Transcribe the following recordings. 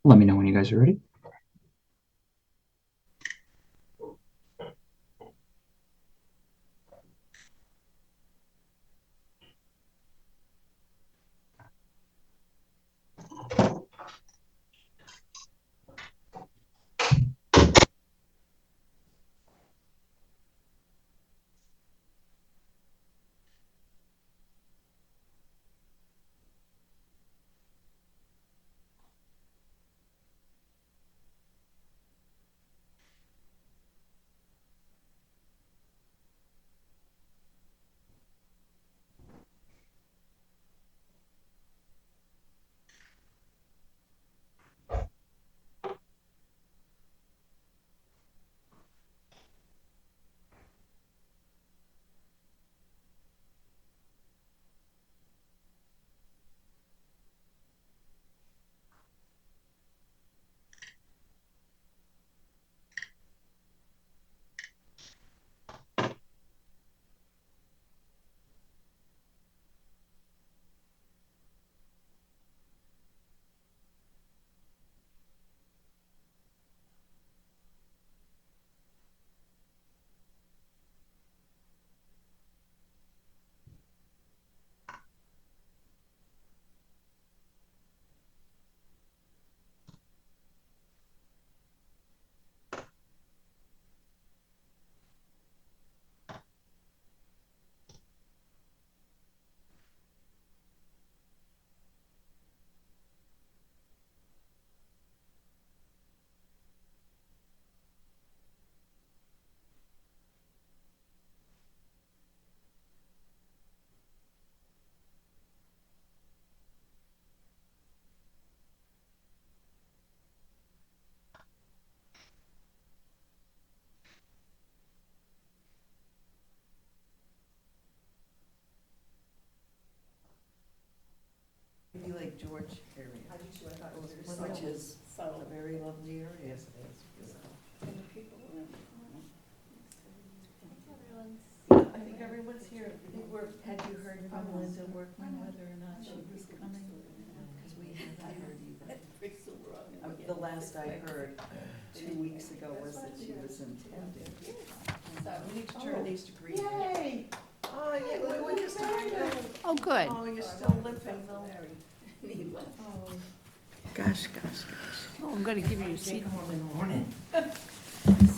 Let me know when you guys are ready. Be like George area. I do too, I thought it was Which is subtle. a very lovely area. Yes, it is. Beautiful. And the people around the corner. Yeah, I think everyone's here. Had you heard from Linda Workman whether or not she was coming? Because we haven't heard either. So we're all gonna get The last I heard 2 weeks ago was that she was intended. So We need to turn these to green. Yay! Oh, yeah, we just started. Oh, good. Oh, you're still limping though. Oh. Gosh. Oh, I'm gonna give you a seat. home in the morning.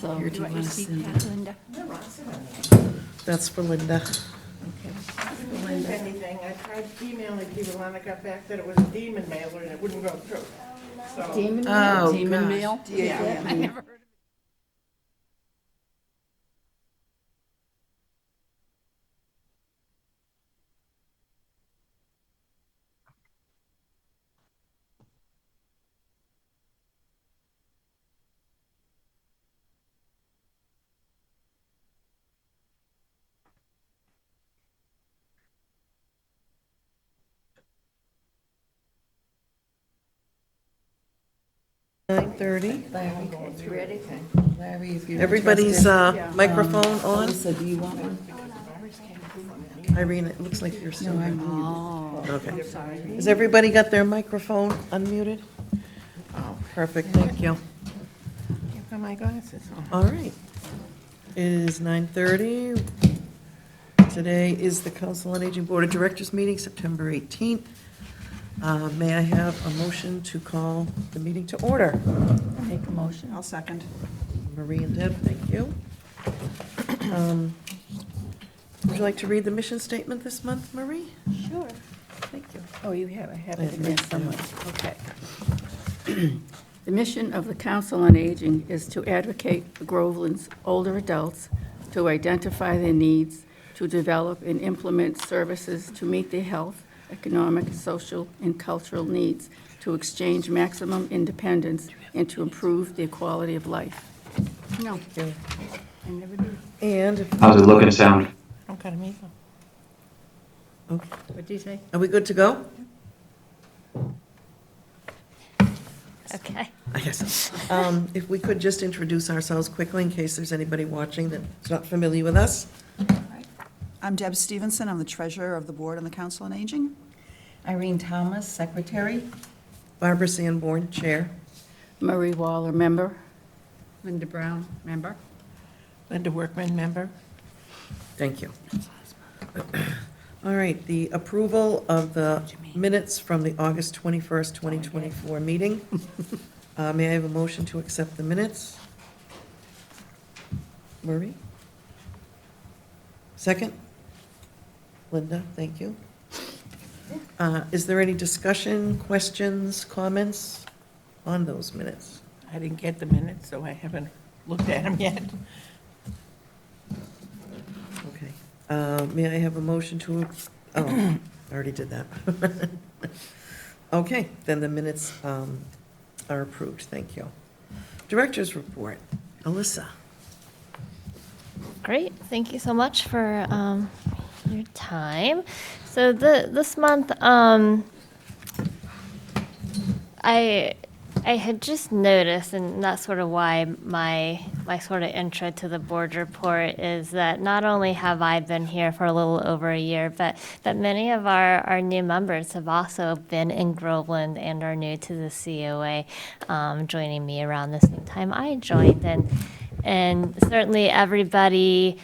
So, Here, do do you want you your wanna seat, send Pat, Linda? That's for Linda. Okay. Didn't print anything. I tried emailing people and I got back that it was a demon mailer and it wouldn't go through. So, Demon Oh, mail? Demon gosh. mail? Yeah. I never heard of it. $9:30. Larry, it's ready. Larry, if you're Everybody's interested, microphone on? Alyssa, do you want one? Irene, it looks like you're still there. Oh, Okay. I'm sorry. Has everybody got their microphone unmuted? Oh, perfect, thank you. I've got my glasses on. All right. It is 9:30. Today is the Council on Aging Board of Directors meeting, September 18th. May I have a motion to call the meeting to order? Make a motion. I'll second. Marie and Deb, thank you. Would you like to read the mission statement this month, Marie? Sure. Thank you. Oh, you have, I have I it in there have it, somewhere. Okay. The mission of the Council on Aging is to advocate for Groveland's older adults, to identify their needs, to develop and implement services to meet their health, economic, social, and cultural needs, to exchange maximum independence, and to improve their quality of life. No, Thank you. I never did. And, How's it look and sound? I'm gonna meet them. What did you say? are we good to go? Okay. I guess so. If we could just introduce ourselves quickly in case there's anybody watching that's not familiar with us. I'm Deb Stevenson. I'm the treasurer of the Board on the Council on Aging. Irene Thomas, secretary. Barbara Sanborn, Chair. Marie Waller, member. Linda Brown, member. Linda Workman, member. Thank you. All right, the approval of the minutes from the August 21st, 2024 meeting. May I have a motion to accept the minutes? Marie? Second? Linda, thank you. Is there any discussion, questions, comments on those minutes? I didn't get the minutes, so I haven't looked at them yet. Okay. May I have a motion to, oh, I already did that. Okay, then the minutes are approved, thank you. Director's report, Alyssa. Great, thank you so much for your time. So this month, I had just noticed, and that's sort of why my sort of intro to the board report is that not only have I been here for a little over a year, but many of our new members have also been in Groveland and are new to the COA, joining me around the same time I joined. And certainly everybody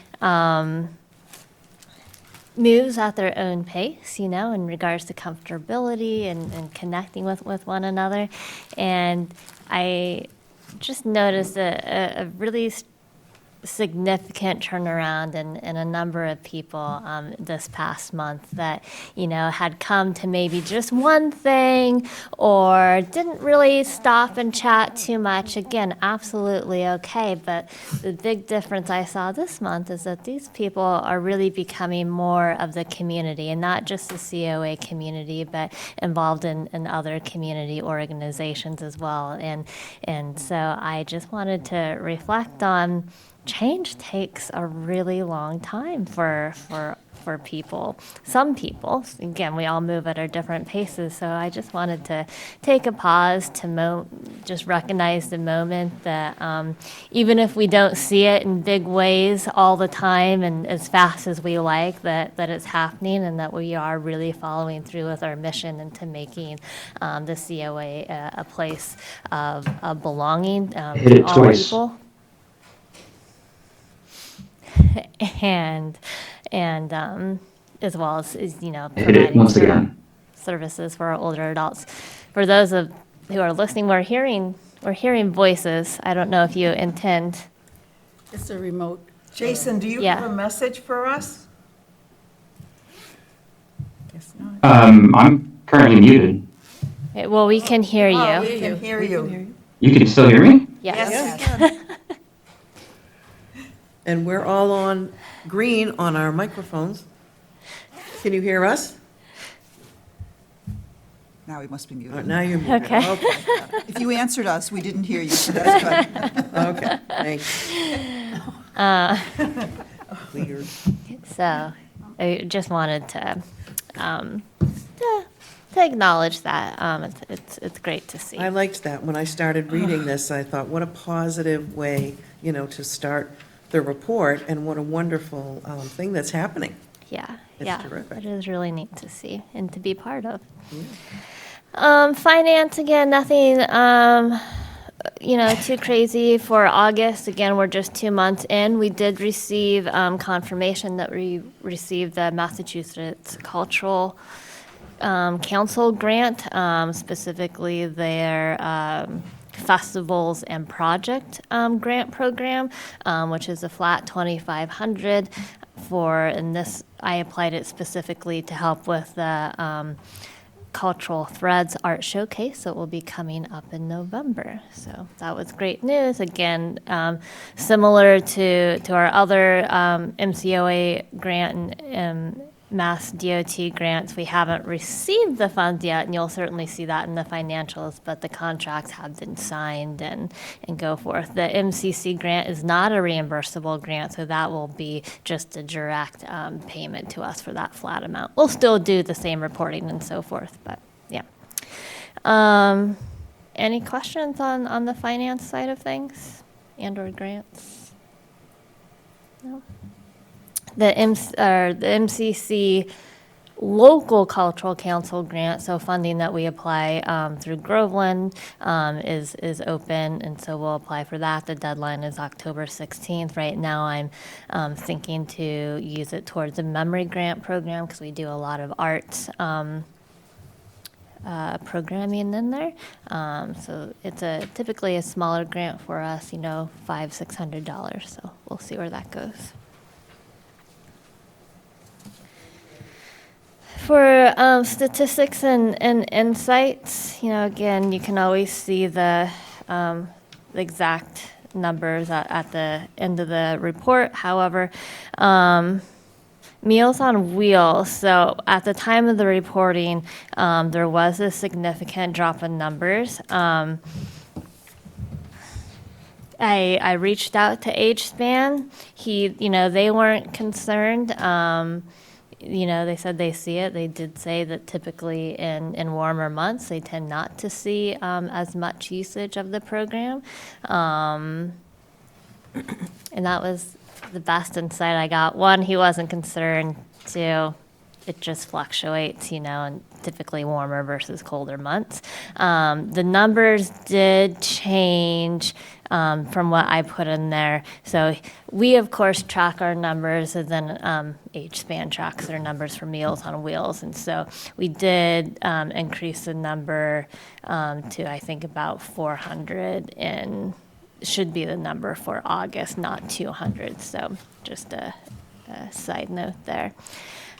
moves at their own pace, you know, in regards to comfortability and connecting with one another. And I just noticed a really significant turnaround in a number of people this past month that, you know, had come to maybe just one thing or didn't really stop and chat too much. Again, absolutely okay. But the big difference I saw this month is that these people are really becoming more of the community, and not just the COA community, but involved in other community organizations as well. And so I just wanted to reflect on change takes a really long time for people. Some people, again, we all move at our different paces, so I just wanted to take a pause to just recognize the moment that even if we don't see it in big ways all the time and as fast as we like, that it's happening and that we are really following through with our mission into making the COA a place of belonging Hit it to all twice. people. and as well as you know, Hit it once providing again. services for our older adults. For those who are listening, we're hearing voices. I don't know if you intend. It's a remote. Jason, do you Yeah. have a message for us? Guess not. I'm currently muted. Well, we can hear you. Oh, we can hear you. You can still hear me? Yes. And we're all on green on our microphones. Can you hear us? Now we must be Oh, muted. now you're muted. Okay. If you answered us, we didn't hear you, so that's good. Okay, thanks. Weird. So I just wanted to acknowledge that. It's great to see. I liked that. When I started reading this, I thought, what a positive way, you know, to start the report, and what a wonderful thing that's happening. Yeah, It's yeah. terrific. It is really neat to see and to be part of. Finance, again, nothing, too crazy for August. Again, we're just 2 months in. We did receive confirmation that we received the Massachusetts Cultural Council grant, specifically their festivals and project grant program, which is a flat $2,500 and this, I applied it specifically to help with the Cultural Threads Art Showcase that will be coming up in November. So that was great news. Again, similar to our other MCOA grant and Mass DOT grants, we haven't received the funds yet, and you'll certainly see that in the financials, but the contracts have been signed and go forth. The MCC grant is not a reimbursable grant, so that will be just a direct payment to us for that flat amount. We'll still do the same reporting and so forth, but yeah. Any questions on the finance side of things and/or grants? No? The MCC local cultural council grant, so funding that we apply through Groveland is open, and so we'll apply for that. The deadline is October 16th. Right now, I'm thinking to use it towards a memory grant program because we do a lot of arts programming in there. So it's typically a smaller grant for us, $500-600. So we'll see where that goes. For statistics and insights, again, you can always see the exact numbers at the end of the report. However, Meals on Wheels, so at the time of the reporting, there was a significant drop in numbers. I reached out to AgeSpan. They weren't concerned. They said they see it. They did say that typically in warmer months, they tend not to see as much usage of the program. And that was the best insight I got. One, he wasn't concerned. Two, it just fluctuates, in typically warmer versus colder months. The numbers did change from what I put in there. So we, of course, track our numbers, and then AgeSpan tracks their numbers for Meals on Wheels. And so we did increase the number to, I think, about 400, and should be the number for August, not 200. So just a side note there.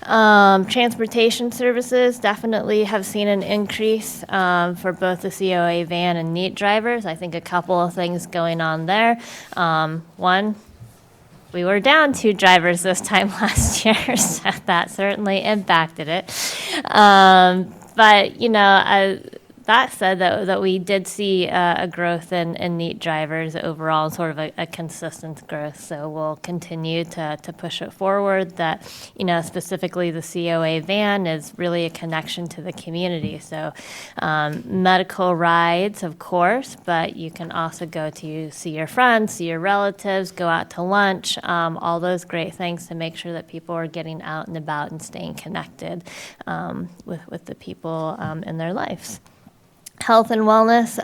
Transportation services definitely have seen an increase for both the COA van and NEAT drivers. I think a couple of things going on there. One, we were down 2 drivers this time last year, so that certainly impacted it. But, that said, that we did see a growth in NEAT drivers overall, sort of a consistent growth. So we'll continue to push it forward. That, specifically the COA van is really a connection to the community. So medical rides, of course, but you can also go to see your friends, see your relatives, go out to lunch, all those great things to make sure that people are getting out and about and staying connected with the people in their lives. Health and wellness,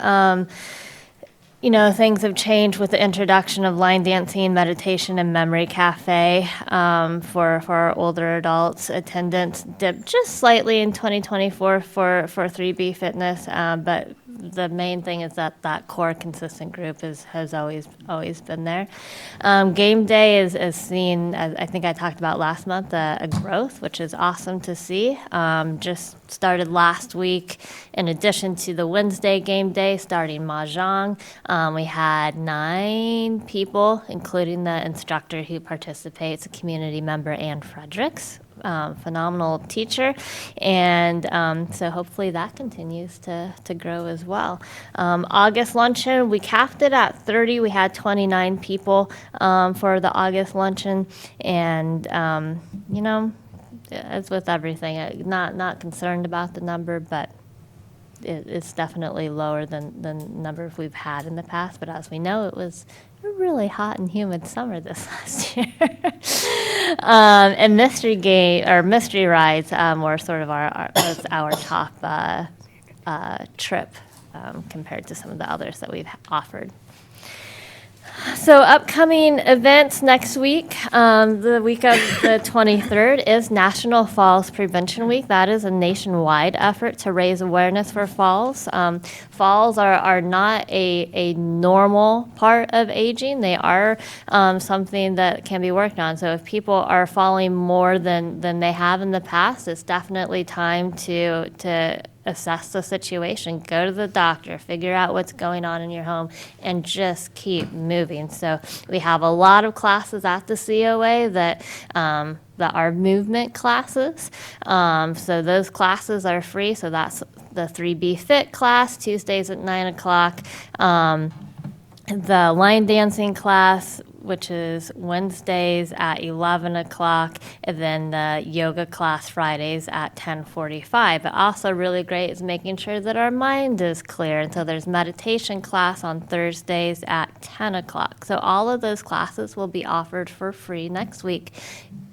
things have changed with the introduction of line dancing, meditation, and memory cafe for our older adults. Attendance dipped just slightly in 2024 for 3B Fitness, but the main thing is that core consistent group has always been there. Game day is seen, as I think I talked about last month, a growth, which is awesome to see. Just started last week. In addition to the Wednesday game day, starting Mahjong, we had 9 people, including the instructor who participates, a community member, Ann Fredericks. Phenomenal teacher, and so hopefully that continues to grow as well. August luncheon, we capped it at 30. We had 29 people for the August luncheon, and as with everything, not concerned about the number, but it's definitely lower than the number we've had in the past. But as we know, it was a really hot and humid summer this last year. And mystery rides were sort of our top trip compared to some of the others that we've offered. So upcoming events next week, the week of the 23rd is National Falls Prevention Week. That is a nationwide effort to raise awareness for falls. Falls are not a normal part of aging. They are something that can be worked on. So if people are falling more than they have in the past, it's definitely time to assess the situation, go to the doctor, figure out what's going on in your home, and just keep moving. So we have a lot of classes at the COA that are movement classes. So those classes are free. So that's the 3B Fit class, Tuesdays at 9 o'clock. The line dancing class, which is Wednesdays at 11 o'clock, and then the yoga class Fridays at 10:45. But also really great is making sure that our mind is clear. And so there's meditation class on Thursdays at 10 o'clock. So all of those classes will be offered for free next week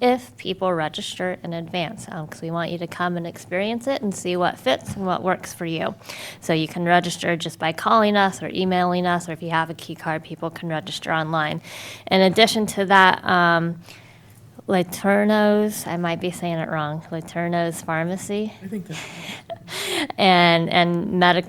if people register in advance, because we want you to come and experience it and see what fits and what works for you. So you can register just by calling us or emailing us, or if you have a key card, people can register online. In addition to that, Laterno's, I might be saying it wrong, Laterno's Pharmacy I think that, and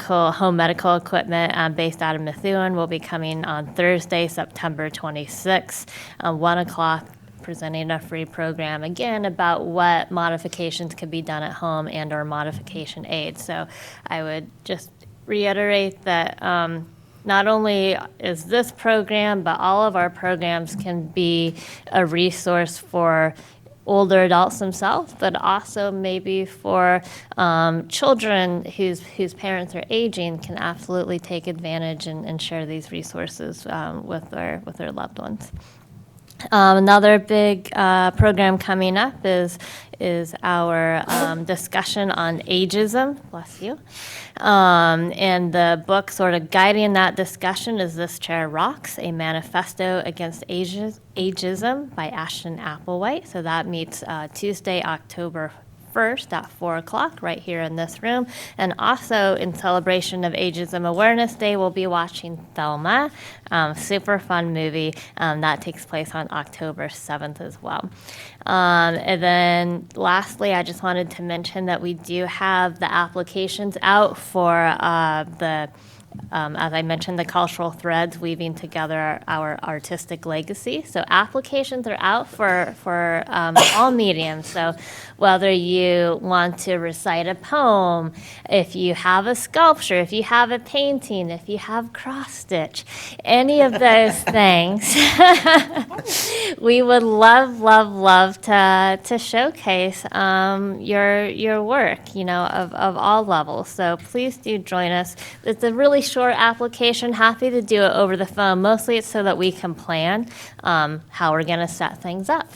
home medical equipment based out of Methuen will be coming on Thursday, September 26th, 1 o'clock, presenting a free program, again, about what modifications could be done at home and or modification aids. So I would just reiterate that not only is this program, but all of our programs can be a resource for older adults themselves, but also maybe for children whose parents are aging can absolutely take advantage and share these resources with their loved ones. Another big program coming up is our discussion on ageism. Bless you. And the book sort of guiding that discussion is This Chair Rocks, a Manifesto Against Ageism by Ashton Applewhite. So that meets Tuesday, October 1st at 4 o'clock right here in this room. And also in celebration of Ageism Awareness Day, we'll be watching Thelma, super fun movie that takes place on October 7th as well. And then lastly, I just wanted to mention that we do have the applications out for as I mentioned, the cultural threads weaving together our artistic legacy. So applications are out for all mediums. So whether you want to recite a poem, if you have a sculpture, if you have a painting, if you have cross stitch, any of those things, we would love to showcase your work, of all levels. So please do join us. It's a really short application. Happy to do it over the phone. Mostly it's so that we can plan how we're going to set things up.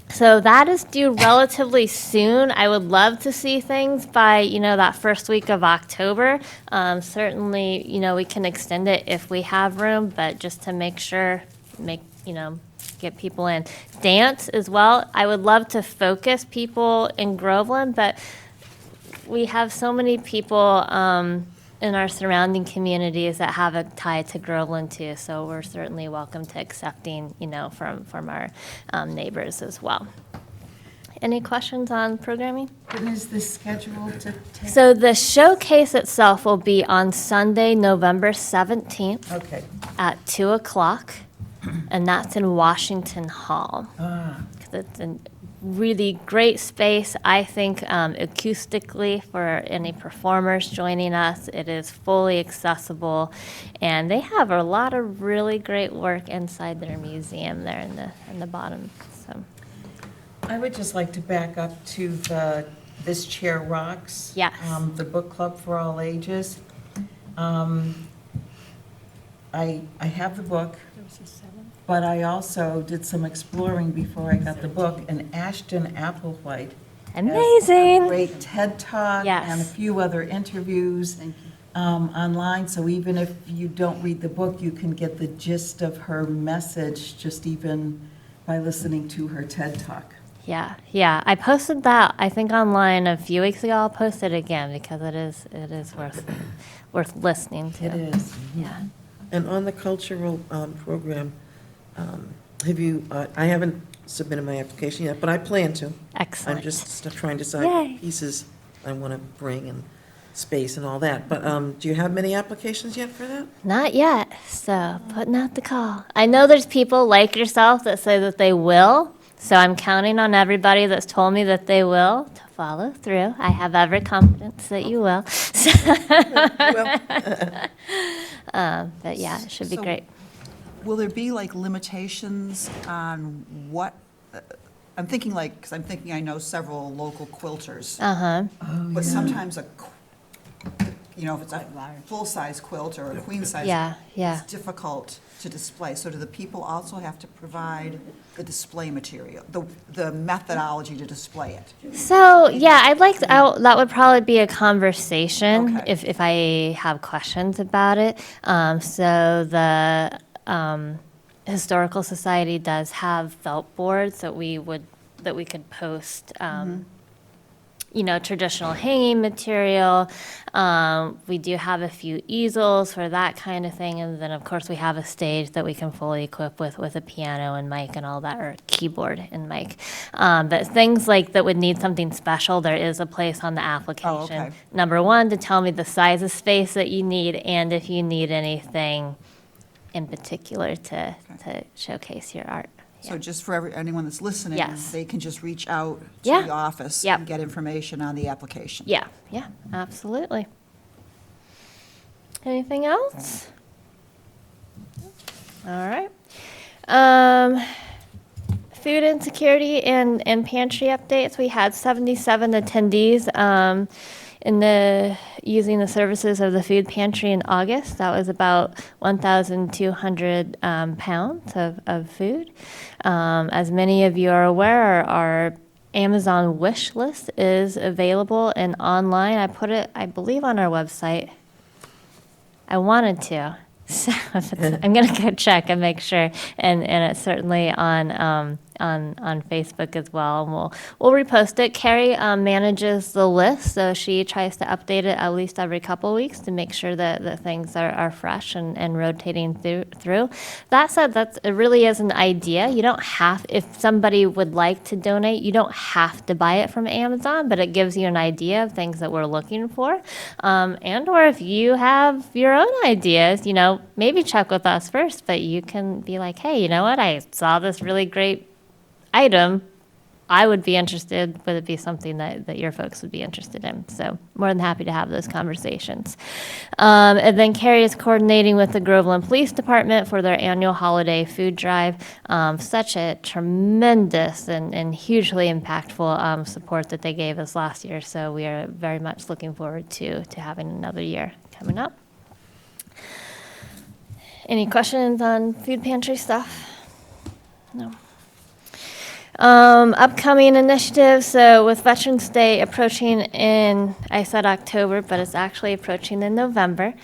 So that is due relatively soon. I would love to see things by, that first week of October. Certainly, we can extend it if we have room, but just to make sure, get people in. Dance as well. I would love to focus people in Groveland, but we have so many people in our surrounding communities that have a tie to Groveland too, so we're certainly welcome to accepting, from our neighbors as well. Any questions on programming? And is this scheduled to take? So the showcase itself will be on Sunday, November 17th Okay. at 2 o'clock, and that's in Washington Hall. It's a really great space, I think, acoustically for any performers joining us. It is fully accessible, and they have a lot of really great work inside their museum there in the bottom. So, I would just like to back up to This Chair Rocks. Yes. The book club for all ages. I have the book, but I also did some exploring before I got the book, and Ashton Applewhite has amazing. a great TED Talk Yes. and a few other interviews online, so even if you don't read the book, you can get the gist of her message just even by listening to her TED Talk. Yeah. I posted that, I think, online a few weeks ago. I'll post it again because it is worth listening to. It is. Yeah. and on the cultural program, have you, I haven't submitted my application yet, but I plan to. Excellent. I'm just trying to decide Yay. pieces I want to bring and space and all that. But do you have many applications yet for that? Not yet, so putting out the call. I know there's people like yourself that say that they will, so I'm counting on everybody that's told me that they will to follow through. I have every confidence that you will. But yeah, it should be So- great. Will there be like limitations on what, I'm thinking like, because I'm thinking I know several local quilters, Uh-huh. but sometimes if it's a full-size quilt or a queen-size. Yeah, yeah. It's difficult to display. So do the people also have to provide the display material, the methodology to display it? So, yeah, that would probably be a conversation Okay. if I have questions about it. So the Historical Society does have felt boards that we could post, traditional hanging material. We do have a few easels for that kind of thing. And then, of course, we have a stage that we can fully equip with a piano and mic and all that, or keyboard and mic. But things like that would need something special, there is a place on the application. okay. Number one, to tell me the size of space that you need and if you need anything in particular to showcase your art. So just for anyone that's listening, Yes. they can just reach out to Yeah. the office Yep. and get information on the application. Yeah, absolutely. Anything else? All right. Food insecurity and pantry updates. We had 77 attendees using the services of the food pantry in August. That was about 1,200 pounds of food. As many of you are aware, our Amazon wish list is available and online. I put it, I believe, on our website. I wanted to. So I'm going to go check and make sure, and it's certainly on Facebook as well. And we'll repost it. Carrie manages the list, so she tries to update it at least every couple weeks to make sure that things are fresh and rotating through. That said, it really is an idea. You don't have, if somebody would like to donate, you don't have to buy it from Amazon, but it gives you an idea of things that we're looking for. And or if you have your own ideas, maybe check with us first, but you can be like, hey, you know what? I saw this really great item. I would be interested. Would it be something that your folks would be interested in? So more than happy to have those conversations. And then Carrie is coordinating with the Groveland Police Department for their annual holiday food drive. Such a tremendous and hugely impactful support that they gave us last year. So we are very much looking forward to having another year coming up. Any questions on food pantry stuff? No. Upcoming initiatives. So with Veterans Day approaching in, I said October, but it's actually approaching in November.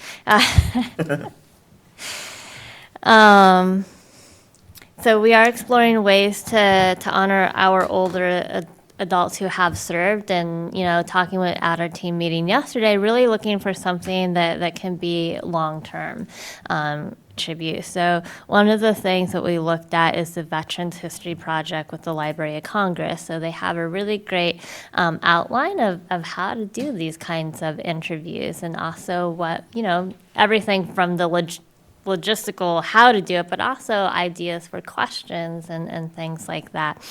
So we are exploring ways to honor our older adults who have served, and talking at our team meeting yesterday, really looking for something that can be long-term tribute. So one of the things that we looked at is the Veterans History Project with the Library of Congress. So they have a really great outline of how to do these kinds of interviews, and also what, everything from the logistical how to do it, but also ideas for questions and things like that.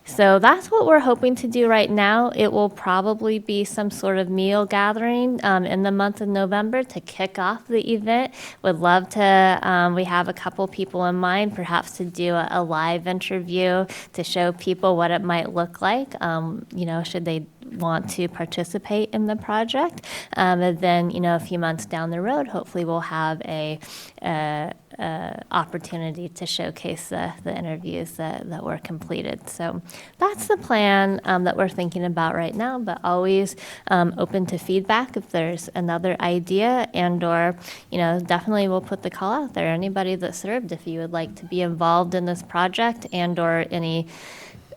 So that's what we're hoping to do right now. It will probably be some sort of meal gathering in the month of November to kick off the event. Would love to, we have a couple people in mind, perhaps to do a live interview to show people what it might look like, should they want to participate in the project. And then, a few months down the road, hopefully we'll have a opportunity to showcase the interviews that were completed. So that's the plan that we're thinking about right now, but always open to feedback if there's another idea, and or, definitely we'll put the call out there. Anybody that served, if you would like to be involved in this project, and or any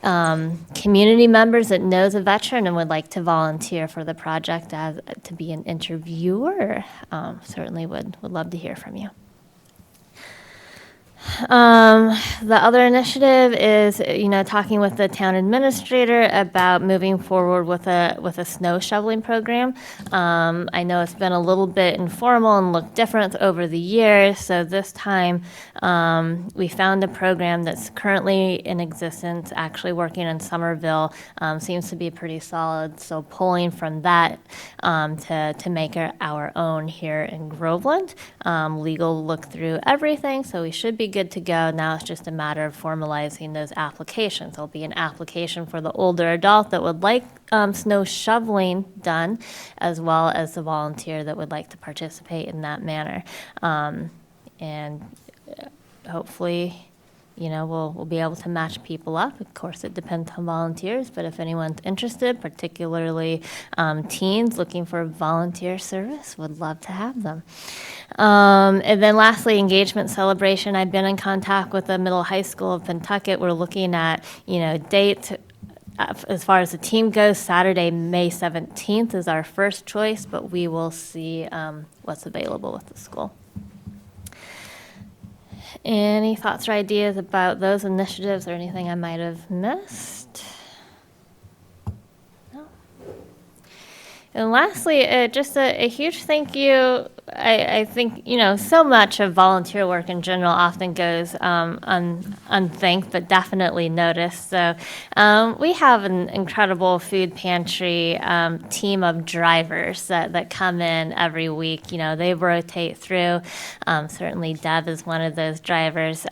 community members that knows a veteran and would like to volunteer for the project to be an interviewer, certainly would love to hear from you. The other initiative is, talking with the town administrator about moving forward with a snow shoveling program. I know it's been a little bit informal and looked different over the years, so this time we found a program that's currently in existence, actually working in Somerville, seems to be pretty solid, so pulling from that to make our own here in Groveland. Legal look through everything, so we should be good good to go. Now it's just a matter of formalizing those applications. There'll be an application for the older adult that would like snow shoveling done, as well as the volunteer that would like to participate in that manner. And hopefully, we'll be able to match people up. Of course, it depends on volunteers, but if anyone's interested, particularly teens looking for volunteer service, would love to have them. And then lastly, engagement celebration. I've been in contact with the middle high school of Pentucket. We're looking at, dates. As far as the team goes, Saturday, May 17th is our first choice, but we will see what's available with the school. Any thoughts or ideas about those initiatives or anything I might have missed? No. And lastly, just a huge thank you. I think, so much of volunteer work in general often goes unthanked, but definitely noticed. So we have an incredible food pantry team of drivers that come in every week. They rotate through. Certainly Deb is one of those drivers.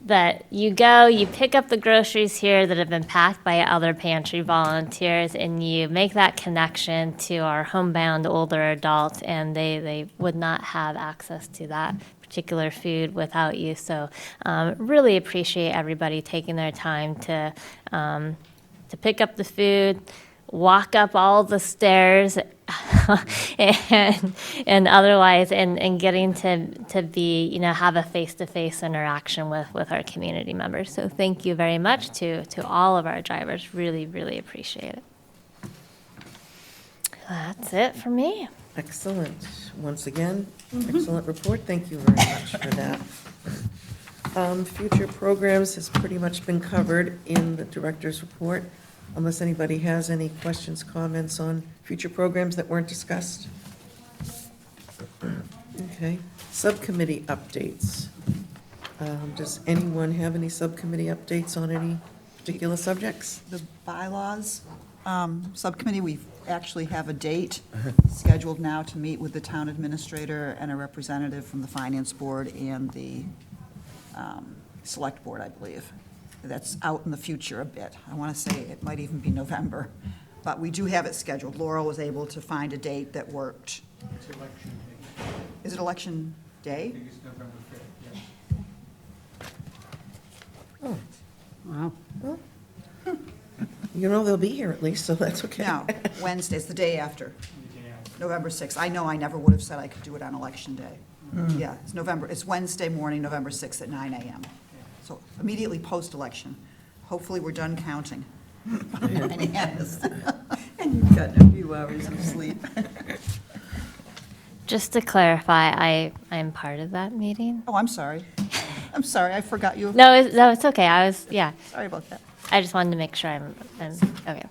That you go, you pick up the groceries here that have been packed by other pantry volunteers, and you make that connection to our homebound older adults, and they would not have access to that particular food without you. So really appreciate everybody taking their time to pick up the food, walk up all the stairs, and otherwise, and getting to be, have a face-to-face interaction with our community members. So thank you very much to all of our drivers. Really, really appreciate it. That's it for me. Excellent. Once again, excellent report. Thank you very much for that. Future programs has pretty much been covered in the director's report, unless anybody has any questions, comments on future programs that weren't discussed. Okay. Subcommittee updates. Does anyone have any subcommittee updates on any particular subjects? The bylaws subcommittee, we actually have a date scheduled now to meet with the town administrator and a representative from the finance board and the select board, I believe. That's out in the future a bit. I want to say it might even be November, but we do have it scheduled. Laurel was able to find a date that worked. It's election day. Is it election day? I think it's November 5th, yes. Wow. They'll be here at least, so that's okay. No, Wednesday, it's the day after, The day after. November 6th. I know I never would have said I could do it on election day. Yeah, it's Wednesday morning, November 6th at 9 a.m. So immediately post-election. Hopefully, we're done counting. Yes. And you've gotten a few hours of sleep. Just to clarify, I'm part of that meeting. Oh, I'm sorry. I'm sorry, I forgot you. No, it's okay. Sorry about that. I just wanted to make sure I'm okay.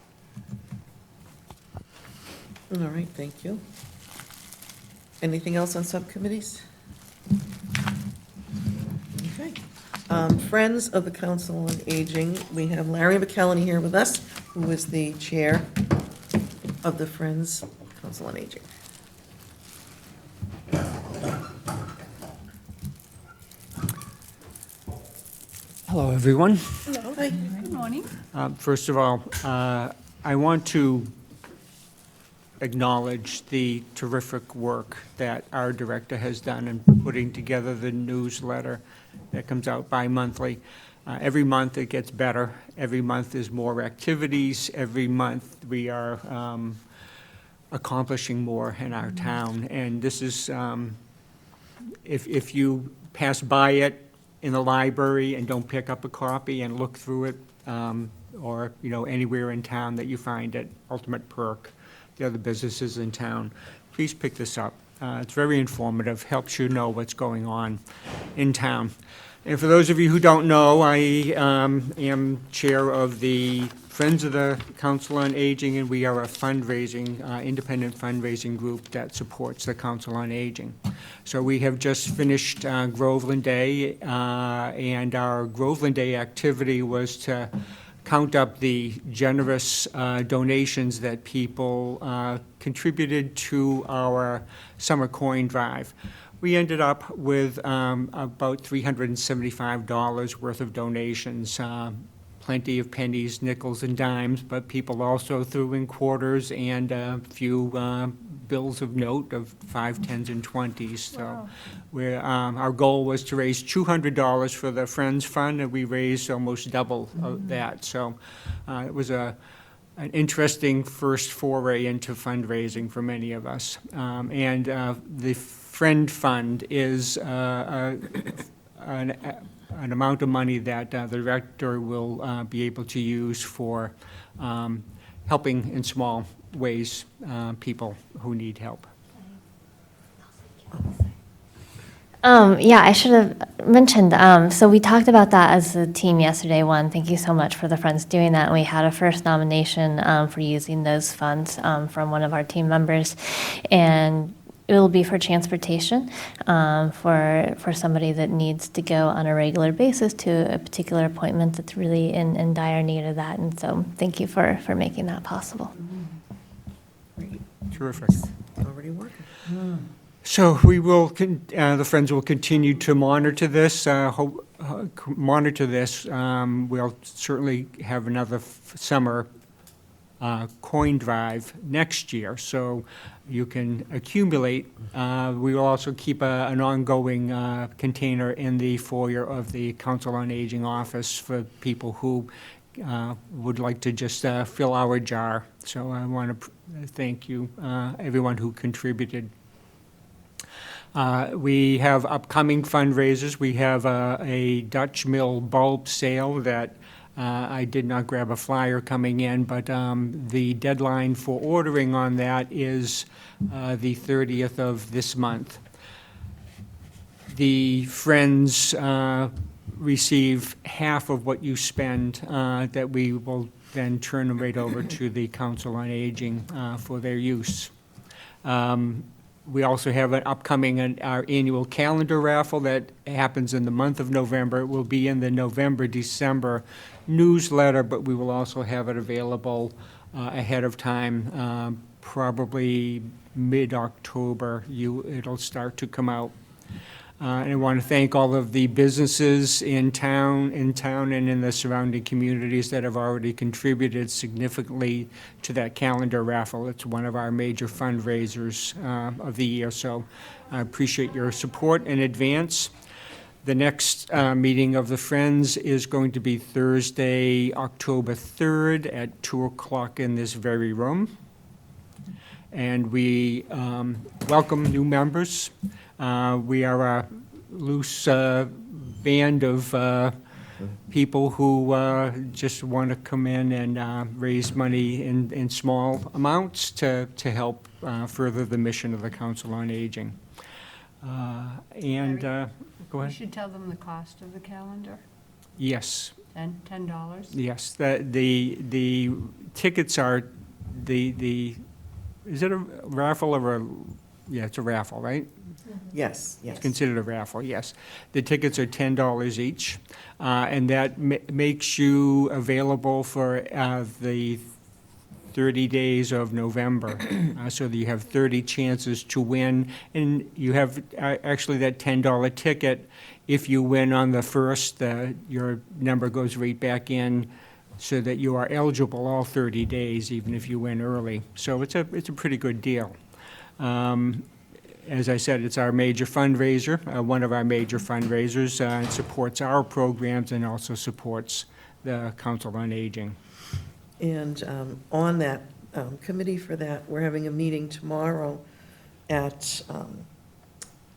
All right, thank you. Anything else on subcommittees? Okay. Friends of the Council on Aging, we have Larry McKellan here with us, who is the chair of the Friends Council on Aging. Hello, everyone. Hi. Good morning. First of all, I want to acknowledge the terrific work that our director has done in putting together the newsletter that comes out bi-monthly. Every month it gets better. Every month there's more activities. Every month we are accomplishing more in our town. And this is, if you pass by it in the library and don't pick up a copy and look through it, or anywhere in town that you find at Ultimate Perk, the other businesses in town, please pick this up. It's very informative, helps you know what's going on in town. And for those of you who don't know, I am chair of the Friends of the Council on Aging, and we are a fundraising, independent fundraising group that supports the Council on Aging. So we have just finished Groveland Day, and our Groveland Day activity was to count up the generous donations that people contributed to our summer coin drive. We ended up with about $375 worth of donations, plenty of pennies, nickels, and dimes, but people also threw in quarters and a few bills of note of 5, 10s, and 20s. So our goal was to raise $200 for the Friends Fund, and we raised almost double of that. So it was an interesting first foray into fundraising for many of us. And the Friend Fund is an amount of money that the director will be able to use for helping in small ways people who need help. Yeah, I should have mentioned, so we talked about that as a team yesterday. One, thank you so much for the Friends doing that. And we had a first nomination for using those funds from one of our team members. And it will be for transportation for somebody that needs to go on a regular basis to a particular appointment that's really in dire need of that. And so thank you for making that possible. Terrific. Already working. So we will, the Friends will continue to monitor this. We'll certainly have another summer coin drive next year, so you can accumulate. We will also keep an ongoing container in the foyer of the Council on Aging office for people who would like to just fill our jar. So I want to thank you, everyone who contributed. We have upcoming fundraisers. We have a Dutch Mill bulb sale that I did not grab a flyer coming in, but the deadline for ordering on that is the 30th of this month. The Friends receive half of what you spend that we will then turn right over to the Council on Aging for their use. We also have an upcoming, our annual calendar raffle that happens in the month of November. It will be in the November-December newsletter, but we will also have it available ahead of time, probably mid-October. It'll start to come out. And I want to thank all of the businesses in town and in the surrounding communities that have already contributed significantly to that calendar raffle. It's one of our major fundraisers of the year, so I appreciate your support in advance. The next meeting of the Friends is going to be Thursday, October 3rd at 2 o'clock in this very room. And we welcome new members. We are a loose band of people who just want to come in and raise money in small amounts to help further the mission of the Council on Aging. Go You ahead. should tell them the cost of the calendar, Yes. $10. Yes, the tickets are is it a raffle or yeah, it's a raffle, right? Yes, yes. It's considered a raffle, yes. The tickets are $10 each, and that makes you available for the 30 days of November, so that you have 30 chances to win. And you have actually that $10 ticket. If you win on the first, your number goes right back in, so that you are eligible all 30 days, even if you win early. So it's a pretty good deal. As I said, it's our major fundraiser, one of our major fundraisers. It supports our programs and also supports the Council on Aging. And on that committee for that, we're having a meeting tomorrow at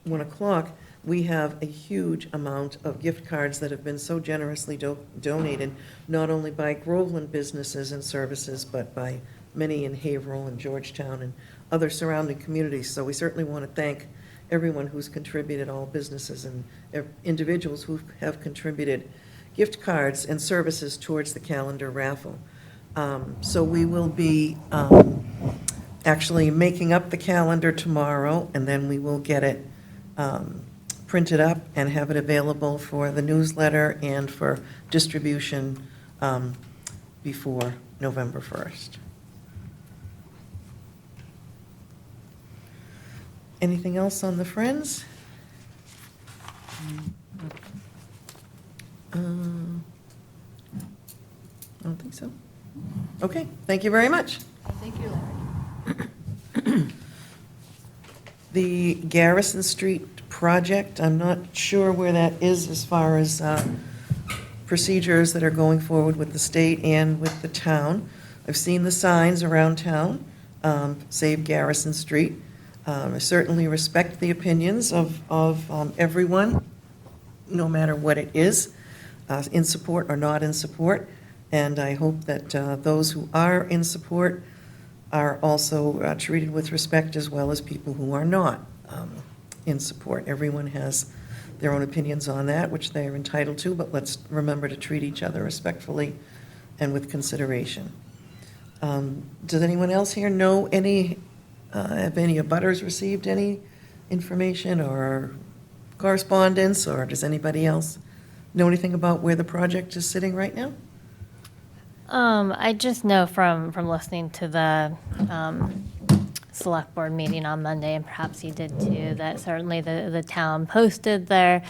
1 o'clock. We have a huge amount of gift cards that have been so generously donated, not only by Groveland businesses and services, but by many in Haverhill and Georgetown and other surrounding communities. So we certainly want to thank everyone who's contributed, all businesses and individuals who have contributed gift cards and services towards the calendar raffle. So we will be actually making up the calendar tomorrow, and then we will get it printed up and have it available for the newsletter and for distribution before November 1st. Anything else on the Friends? I don't think so. Okay, thank you very much. Thank you, Larry. The Garrison Street project, I'm not sure where that is as far as procedures that are going forward with the state and with the town. I've seen the signs around town, Save Garrison Street. I certainly respect the opinions of everyone, no matter what it is, in support or not in support. And I hope that those who are in support are also treated with respect, as well as people who are not in support. Everyone has their own opinions on that, which they are entitled to, but let's remember to treat each other respectfully and with consideration. Does anyone else here know have any abutters received any information or correspondence, or does anybody else know anything about where the project is sitting right now? I just know from listening to the select board meeting on Monday, and perhaps you did too, that certainly the town posted their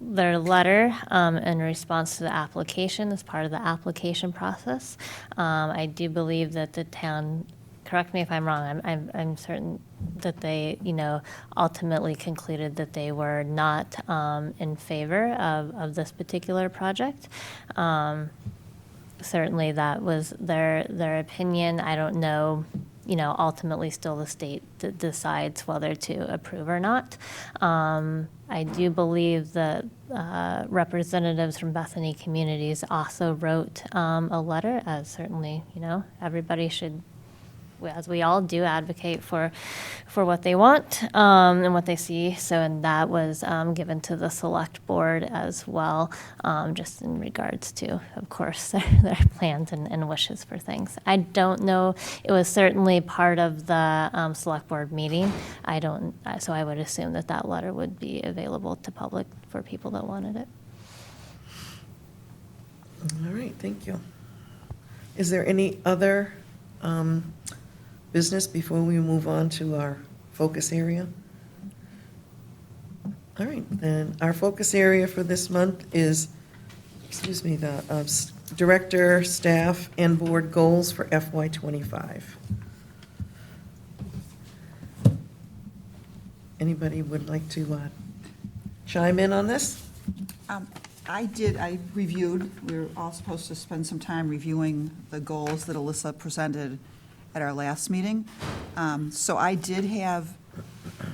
letter in response to the application as part of the application process. I do believe that the town, correct me if I'm wrong, I'm certain that they, ultimately concluded that they were not in favor of this particular project. Certainly that was their opinion. I don't know, ultimately still the state decides whether to approve or not. I do believe that representatives from Bethany Communities also wrote a letter, as certainly, everybody should, as we all do, advocate for what they want and what they see. So, and that was given to the select board as well, just in regards to, of course, their plans and wishes for things. I don't know. It was certainly part of the select board meeting. So I would assume that letter would be available to public for people that wanted it. All right, thank you. Is there any other business before we move on to our focus area? All right, then our focus area for this month is, the director, staff, and board goals for FY25. Anybody would like to chime in on this? I reviewed, we were all supposed to spend some time reviewing the goals that Alyssa presented at our last meeting. So I did have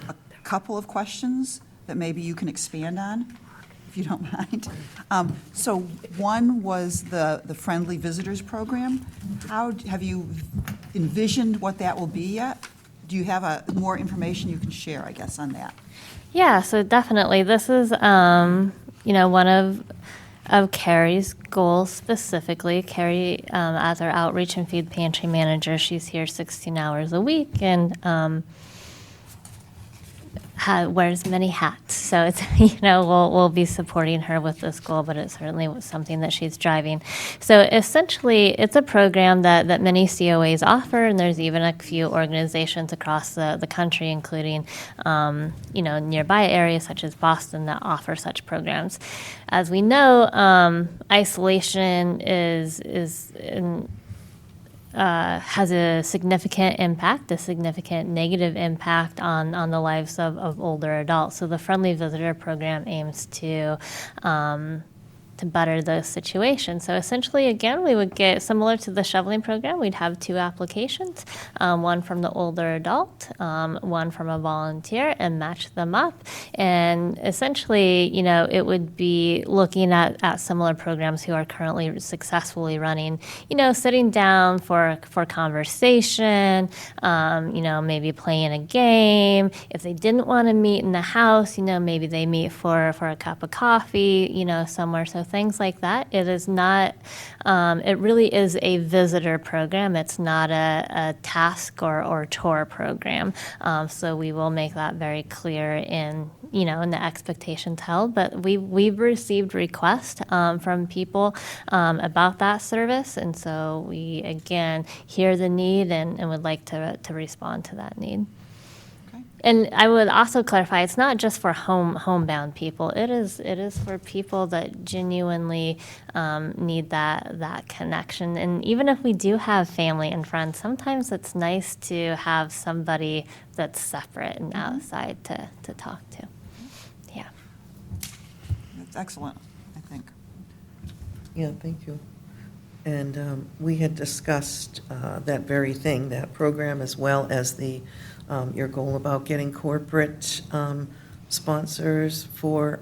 a couple of questions that maybe you can expand on, if you don't mind. So one was the Friendly Visitors Program. How have you envisioned what that will be yet? Do you have more information you can share, I guess, on that? Yeah, so definitely. This is, one of Carrie's goals specifically. Carrie, as our outreach and food pantry manager, she's here 16 hours a week and wears many hats. So it's, we'll be supporting her with this goal, but it certainly was something that she's driving. So essentially, it's a program that many COAs offer, and there's even a few organizations across the country, including, nearby areas such as Boston that offer such programs. As we know, isolation has a significant impact, a significant negative impact on the lives of older adults. So the Friendly Visitor Program aims to better the situation. So essentially, again, we would get, similar to the shoveling program, we'd have two applications, one from the older adult, one from a volunteer, and match them up. And essentially, it would be looking at similar programs who are currently successfully running, sitting down for conversation, maybe playing a game. If they didn't want to meet in the house, maybe they meet for a cup of coffee, somewhere. So things like that. It is not, it really is a visitor program. It's not a task or chore program. So we will make that very clear in the expectations held. But we've received requests from people about that service. And so we, again, hear the need and would like to respond to that need. Okay. And I would also clarify, it's not just for homebound people. It is for people that genuinely need that connection. And even if we do have family and friends, sometimes it's nice to have somebody that's separate and outside to talk to. Yeah. That's excellent, I think. Yeah, thank you. And we had discussed that very thing, that program, as well as the, your goal about getting corporate sponsors for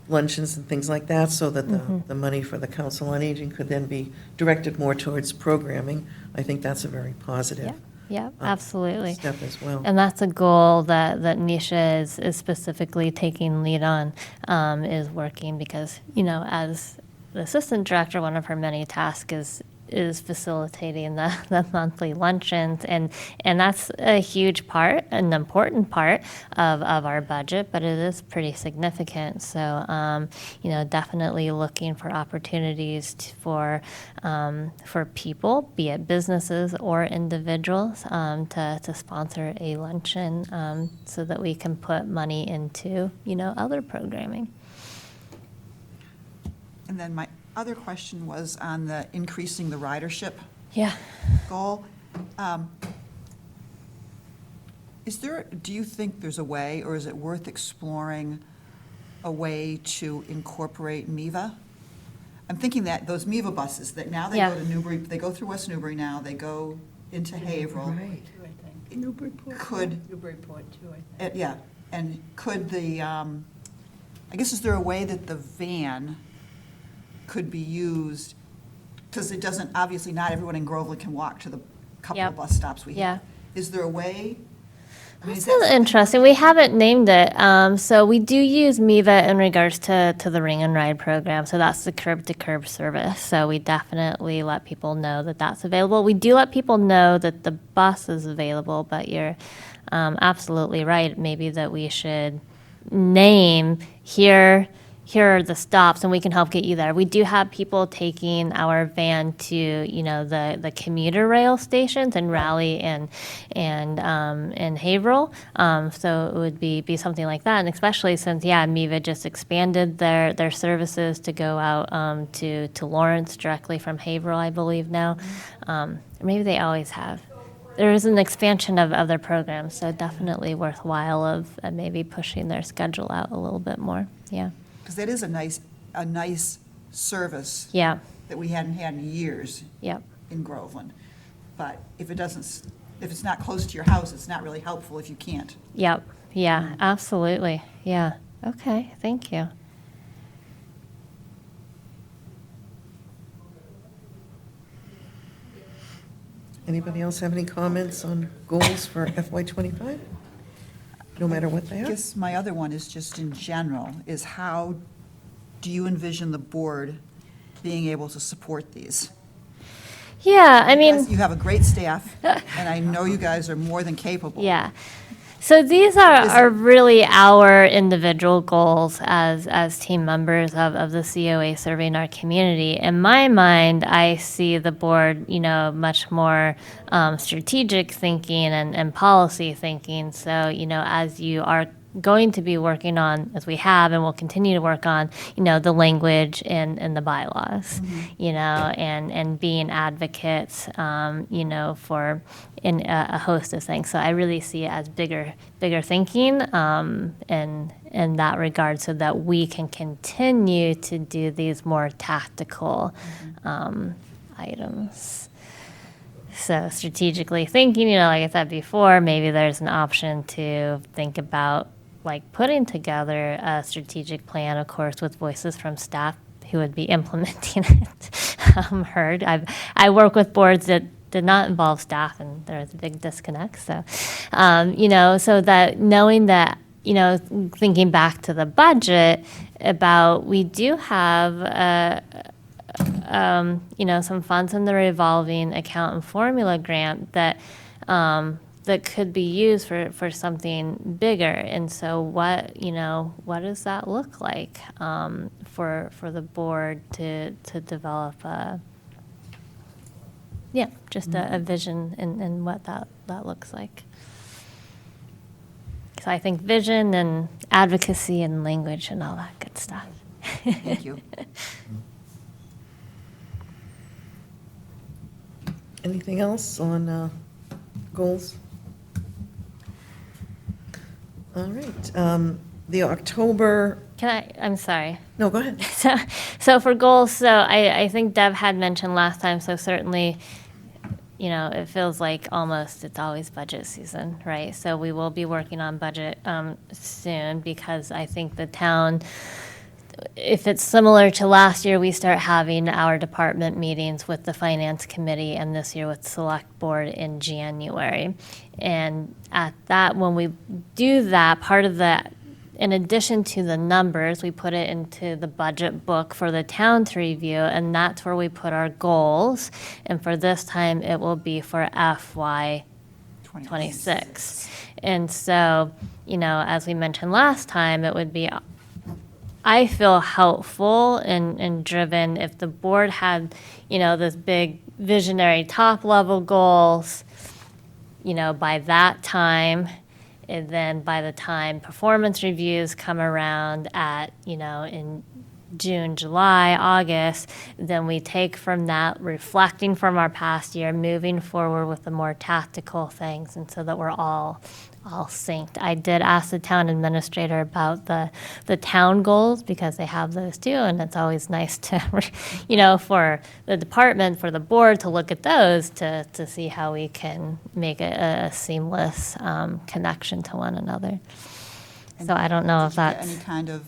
luncheons and things like that, so that the money for the Council on Aging could then be directed more towards programming. I think that's a very positive Yeah, absolutely. step as well. And that's a goal that Nisha is specifically taking lead on, is working because, as the assistant director, one of her many tasks is facilitating the monthly luncheons, and that's a huge part, an important part of our budget, but it is pretty significant. So, definitely looking for opportunities for people, be it businesses or individuals, to sponsor a luncheon, so that we can put money into, other programming. And then my other question was on the increasing the ridership Yeah. goal. Do you think there's a way, or is it worth exploring a way to incorporate MIVA? I'm thinking that those MIVA buses, that now they go to Newbury, they go through West Newbury now, they go into Haverhill. Right. Newburyport. Could, Newburyport too, I think. yeah, and could I guess, is there a way that the van could be used, because it doesn't, obviously not everyone in Groveland can walk to the couple of Yep. bus stops we have. Yeah. Is there a way? I mean, is That's that- interesting. We haven't named it. So we do use MIVA in regards to the Ring and Ride program. So that's the curb to curb service. So we definitely let people know that that's available. We do let people know that the bus is available, but you're absolutely right. Maybe that we should name here are the stops, and we can help get you there. We do have people taking our van to, the commuter rail stations in Raleigh and Haverhill. So it would be something like that, and especially since, MIVA just expanded their services to go out to Lawrence directly from Haverhill, I believe now. Maybe they always have. There is an expansion of their programs, so definitely worthwhile of maybe pushing their schedule out a little bit more. Yeah. Because that is a nice service Yeah. that we hadn't had in years Yep. in Groveland. But if it's not close to your house, it's not really helpful if you can't. Yep. Yeah. Absolutely. Yeah. Okay. Thank you. Anybody else have any comments on goals for FY '25? No matter what they I are? guess my other one is just in general, is how do you envision the board being able to support these? Yeah. I mean. Because you have a great staff, and I know you guys are more than capable. Yeah. So these are really our individual goals as team members of the COA serving our community. In my mind, I see the board, much more strategic thinking and policy thinking. So, as you are going to be working on, as we have and will continue to work on, the language and the bylaws, and being advocates, for in a host of things. So I really see it as bigger thinking in that regard, so that we can continue to do these more tactical items. So strategically thinking, like I said before, maybe there's an option to think about putting together a strategic plan, of course, with voices from staff who would be implementing it. Heard. I work with boards that did not involve staff, and there's a big disconnect. So, so that knowing that, thinking back to the budget, about we do have some funds in the revolving account and formula grant that that could be used for something bigger. And so what does that look like for the board to develop a vision and what that looks like. So I think vision and advocacy and language and all that good stuff. Thank you. Anything else on goals? All right. The October, I'm sorry. no, go ahead. So for goals, so I think Deb had mentioned last time, so certainly, it feels like almost it's always budget season, right? So we will be working on budget soon because I think the town, if it's similar to last year, we start having our department meetings with the finance committee and this year with select board in January. And at that, when we do that, part of that, in addition to the numbers, we put it into the budget book for the town to review, and that's where we put our goals. And for this time, it will be for FY '26. And so, as we mentioned last time, it would be, I feel, helpful and driven if the board had, this big visionary top-level goals, by that time. And then by the time performance reviews come around at, in June, July, August, then we take from that, reflecting from our past year, moving forward with the more tactical things, and so that we're all synced. I did ask the town administrator about the town goals because they have those too, and it's always nice to, for the department, for the board to look at those to see how we can make a seamless connection to one another. So I don't know if Did you get that's. any kind of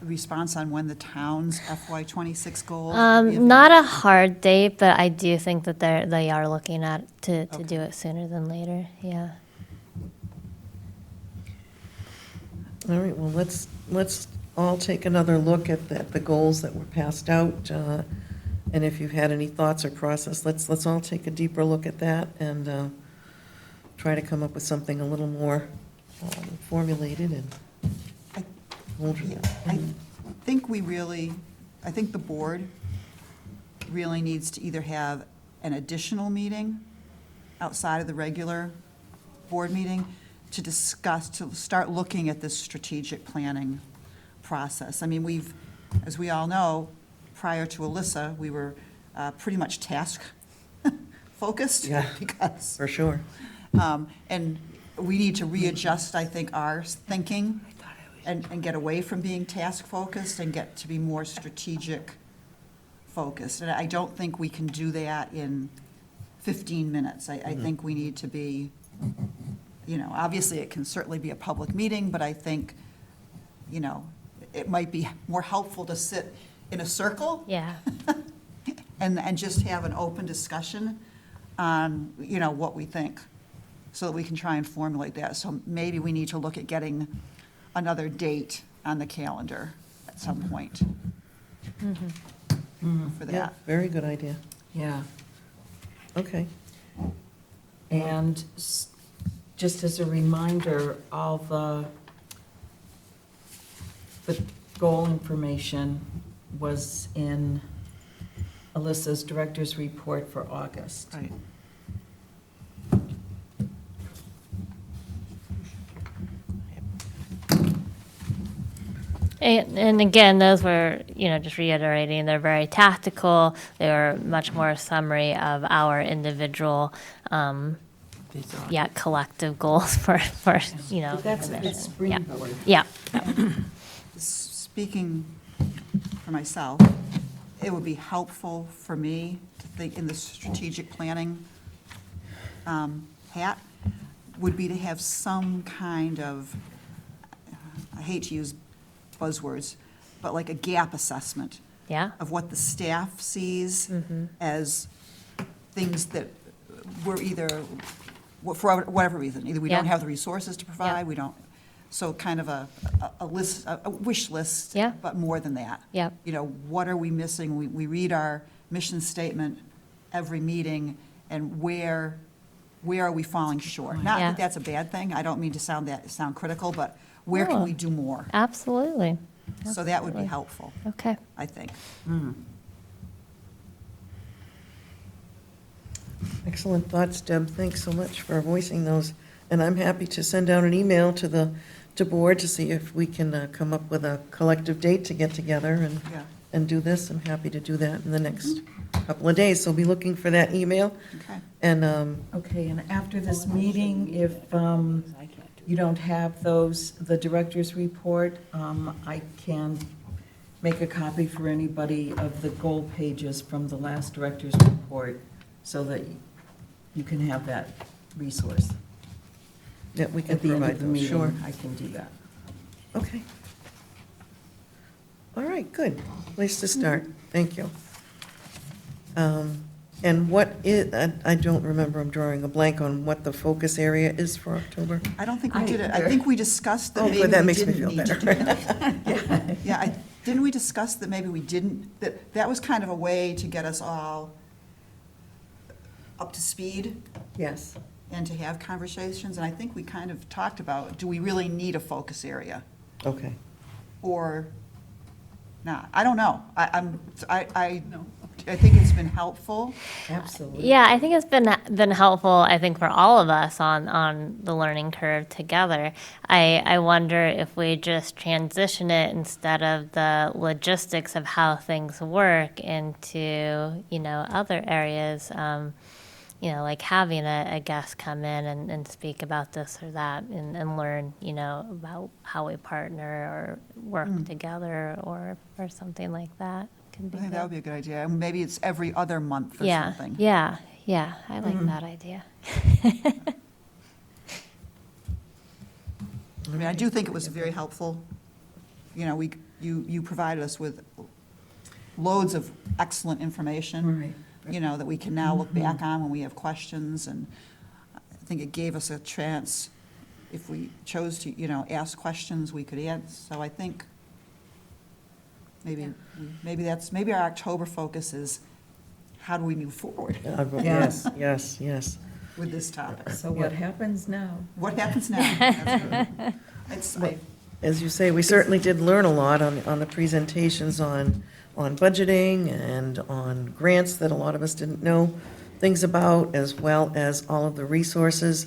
response on when the town's FY '26 goals? will be Not available? a hard date, but I do think that they are looking at to do it sooner than later. Yeah. All right, well, let's all take another look at the goals that were passed out. And if you've had any thoughts or process, let's all take a deeper look at that and try to come up with something a little more formulated and hold Yeah, it. I think the board really needs to either have an additional meeting outside of the regular board meeting to discuss, to start looking at this strategic planning process. I mean, as we all know, prior to Alyssa, we were pretty much task-focused. Yeah. Because, For sure. and we need to readjust, I think, our thinking and get away from being task-focused and get to be more strategic-focused. And I don't think we can do that in 15 minutes. I think we need to be, obviously it can certainly be a public meeting, but I think, it might be more helpful to sit in a circle Yeah. and just have an open discussion on, what we think, so that we can try and formulate that. So maybe we need to look at getting another date on the calendar at some point for Yeah, that. very good idea. Yeah. Okay. And just as a reminder, all the goal information was in Alyssa's director's report for August. Right. And again, those were, just reiterating, they're very tactical. They were much more a summary of our individual, collective goals for But the that's a good commission. springboard. Yeah. Speaking for myself, it would be helpful for me to think in the strategic planning hat, would be to have some kind of, I hate to use buzzwords, but like a gap assessment Yeah. of what the staff sees as things that we're either, for whatever reason, either we don't Yeah. have the resources to provide, we don't, so kind of a list, a wish list. Yeah. But more than that. Yep. What are we missing? We read our mission statement every meeting, and where are we falling short? Not Yeah. that that's a bad thing, I don't mean to sound critical, but where can No. we do more? Absolutely. So that would be Absolutely. helpful, Okay. I think. Excellent thoughts, Deb. Thanks so much for voicing those. And I'm happy to send out an email to the, to board to see if we can come up with a collective date to get together Yeah, and do this. I'm happy to do that in the next couple of days, so be looking for that email. okay. And, Okay, and after this meeting, if you don't have those, the director's report, I can make a copy for anybody of the goal pages from the last director's report, so that you can have that resource. yeah, we can At the end provide of the those, meeting, sure. I can do that. Okay. All right, good. Place to start. Thank you. And what is, I don't remember, I'm drawing a blank on what the focus area is for October. I don't think we did it. I think we discussed that Oh, maybe good, that we makes me didn't feel need to better. do that. Yeah, didn't we discuss that maybe we didn't, that was kind of a way to get us all up to speed Yes. and to have conversations? And I think we kind of talked about, do we really need a focus area Okay. or not? I don't know. I think it's been helpful. Absolutely. Yeah, I think it's been helpful, I think, for all of us on the learning curve together. I wonder if we just transition it instead of the logistics of how things work into, other areas, like having a guest come in and speak about this or that and learn, about how we partner or work together or something like that. Can be I think that good. would be a good idea. And maybe it's every other month or Yeah, something. yeah, I like that idea. I mean, I do think it was very helpful. You provided us with loads of excellent information. Right. That we can now look back on when we have questions, and I think it gave us a chance, if we chose to, ask questions, we could answer. So I think maybe our October focus is, how do we move forward Yes, yes. with this topic? So what happens now? What happens now? That's right. As you say, we certainly did learn a lot on the presentations on budgeting and on grants that a lot of us didn't know things about, as well as all of the resources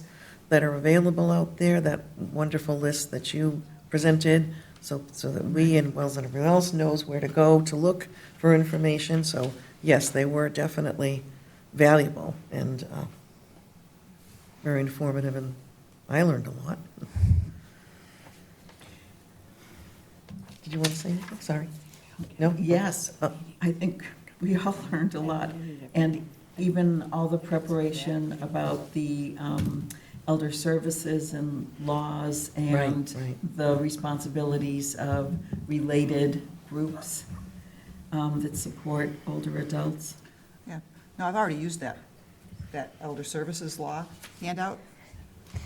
that are available out there, that wonderful list that you presented, so that we and Wells and everyone else knows where to go to look for information. So yes, they were definitely valuable and very informative, and I learned a lot. Did you want to say anything? Sorry. No? Yes, I think we all learned a lot. And even all the preparation about the elder services and laws and Right. the responsibilities of related groups that support older adults. Yeah. No, I've already used that elder services law handout.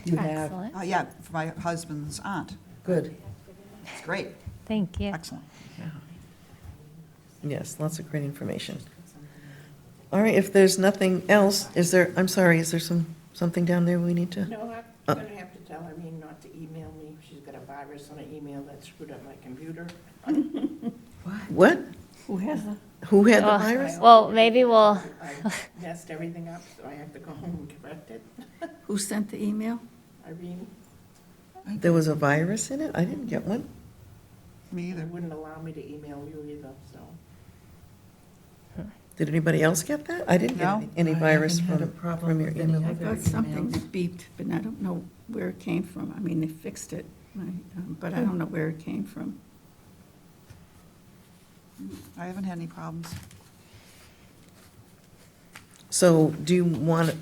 You have, Excellent. Yeah, for my husband's aunt. good. It's great, Thank you. excellent. Yes, lots of great information. All right, if there's nothing else, is there something down there we need to? No, I'm gonna have to tell Irene not to email me. She's got a virus on an email that screwed up my computer. What? Who has a? Who had the Oh, virus? Well, maybe we'll, I messed everything up, so I have to go home and correct it. Who sent the email? Irene, There was a virus in it? I didn't get one. Me they either. wouldn't allow me to email you either, so. Did anybody else get that? I didn't get No. any I virus haven't had a from problem your with any email. I other got something emails. beeped, but I don't know where it came from. I mean, they fixed it, but I don't know where it came from. I haven't had any problems. So do you want,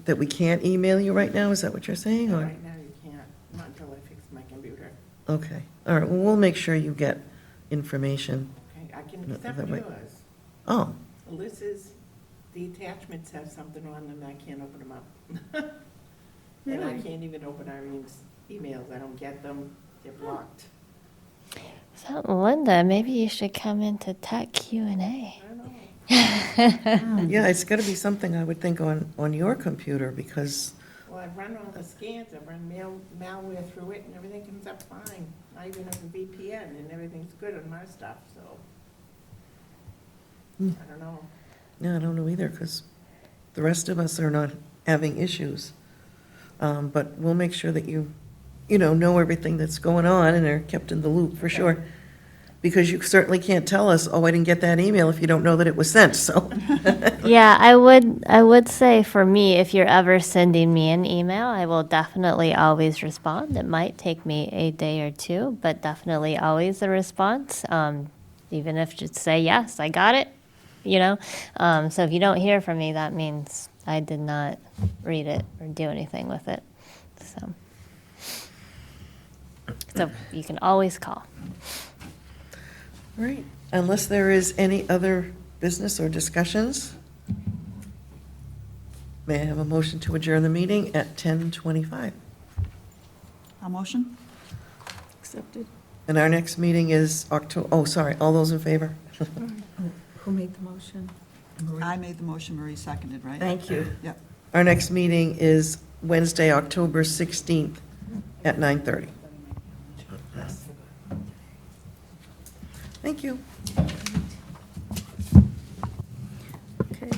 that we can't email you right now? Is that what you're saying? Or Right now you can't, not until I fix my computer. okay, all right, well, we'll make sure you get information. Okay, I can No, accept that way- yours. Oh, Alyssa's, the attachments have something on them, I can't open them up. And I can't even open Irene's emails, I don't get them, they're blocked. so Linda, maybe you should come into Tech Q&A. I don't know. yeah, it's got to be something I would think on your computer, because, Well, I've run all the scans, I've run malware through it, and everything comes up fine. I even have a VPN, and everything's good on my stuff, so. I don't know. no, I don't know either, because the rest of us are not having issues. But we'll make sure that you know everything that's going on and are kept in the loop, for sure. Because you certainly can't tell us, oh, I didn't get that email, if you don't know that it was sent, so. Yeah, I would say for me, if you're ever sending me an email, I will definitely always respond. It might take me a day or two, but definitely always a response. Even if just say, yes, I got it, So if you don't hear from me, that means I did not read it or do anything with it. So you can always call. All right, unless there is any other business or discussions, may I have a motion to adjourn the meeting at 10:25? A motion? Accepted. And our next meeting is all those in favor? Who made the motion? Marie? I made the motion, Marie seconded, right? Thank you. Yep. Our next meeting is Wednesday, October 16th at 9:30. Thank you. Okay.